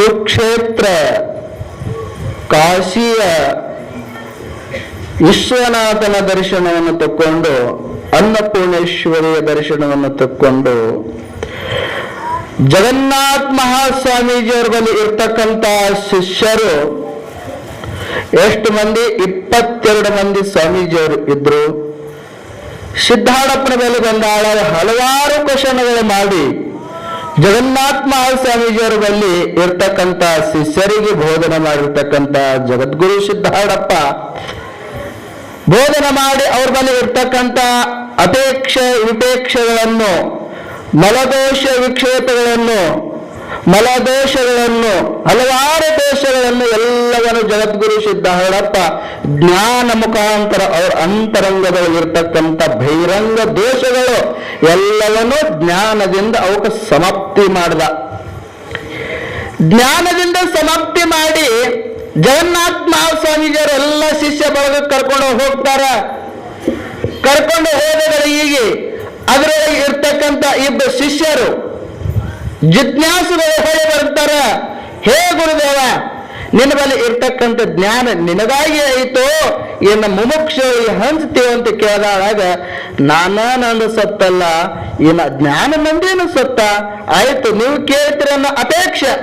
ಕುರುಕ್ಷೇತ್ರ ಕಾಶಿಯ ವಿಶ್ವನಾಥನ ದರ್ಶನವನ್ನು ತಕ್ಕೊಂಡು ಅನ್ನಪೂರ್ಣೇಶ್ವರಿಯ ದರ್ಶನವನ್ನು ತಕ್ಕೊಂಡು ಜಗನ್ನಾಥ ಮಹಾಸ್ವಾಮೀಜಿಯವರ ಬಳಿ ಇರ್ತಕ್ಕಂಥ ಶಿಷ್ಯರು ಎಷ್ಟು ಮಂದಿ? 22 ಮಂದಿ ಸ್ವಾಮೀಜಿಯವರು ಇದ್ರು. ಸಿದ್ಧಾರೂಢಪ್ಪನ ಮೇಲೆ ಬಂದಾಳ ಹಲವಾರು ಕ್ವಶನ್ಗಳು ಮಾಡಿ ಜಗನ್ನಾಥ ಮಹಾಸ್ವಾಮೀಜಿಯವರ ಬಳಿ ಇರ್ತಕ್ಕಂಥ ಶಿಷ್ಯರಿಗೆ ಬೋಧನೆ ಮಾಡಿರ್ತಕ್ಕಂಥ ಜಗದ್ಗುರು ಸಿದ್ಧಾರೂಢಪ್ಪ ಬೋಧನೆ ಮಾಡಿ ಅವ್ರ ಬಳಿ ಇರ್ತಕ್ಕಂಥ ಅಪೇಕ್ಷೆ ವಿಪೇಕ್ಷೆಗಳನ್ನು, ಮಲದೋಷ ವಿಕ್ಷೇಪಗಳನ್ನು, ಮಲದೋಷಗಳನ್ನು, ಹಲವಾರು ದೋಷಗಳನ್ನು ಎಲ್ಲವನ್ನು ಜಗದ್ಗುರು ಸಿದ್ಧಾರೂಢಪ್ಪ ಜ್ಞಾನ ಮುಖಾಂತರ ಅವರ ಅಂತರಂಗದಲ್ಲಿ ಇರ್ತಕ್ಕಂಥ ಬಹಿರಂಗ ದೋಷಗಳು ಎಲ್ಲವನ್ನು ಜ್ಞಾನದಿಂದ ಅವಕ್ಕೆ ಸಮಾಪ್ತಿ ಮಾಡಿದ. ಜ್ಞಾನದಿಂದ ಸಮಾಪ್ತಿ ಮಾಡಿ ಜಗನ್ನಾಥ ಮಹಾಸ್ವಾಮೀಜಿಯವರು ಎಲ್ಲ ಶಿಷ್ಯ ಬಳಗ ಕರ್ಕೊಂಡು ಹೋಗ್ತಾರ. ಕರ್ಕೊಂಡು ಹೋದರೆ ಹೀಗೆ ಅದರೊಳಗೆ ಇರ್ತಕ್ಕಂಥ ಇಬ್ಬರು ಶಿಷ್ಯರು ಜಿಜ್ಞಾಸುಗಳು ಹೊಳೆ ಬರ್ತಾರ. ಹೇ ಗುರುದೇವ, ನಿನ್ನ ಬಳಿ ಇರ್ತಕ್ಕಂಥ ಜ್ಞಾನ ನಿನಗಾಗಿ ಆಯಿತು, ಇನ್ನು ಮುಮುಕ್ಷರಿಗೆ ಹಂಚ್ತೀವಿ ಅಂತ ಕೇಳಿದಾಗ ನಂದು ಸತ್ತಲ್ಲ, ಇನ್ನು ಜ್ಞಾನ ನಂದೇನು ಸತ್ತ, ಆಯ್ತು ನೀವು ಕೇಳ್ತೀರ ಅನ್ನೋ ಅಪೇಕ್ಷೆ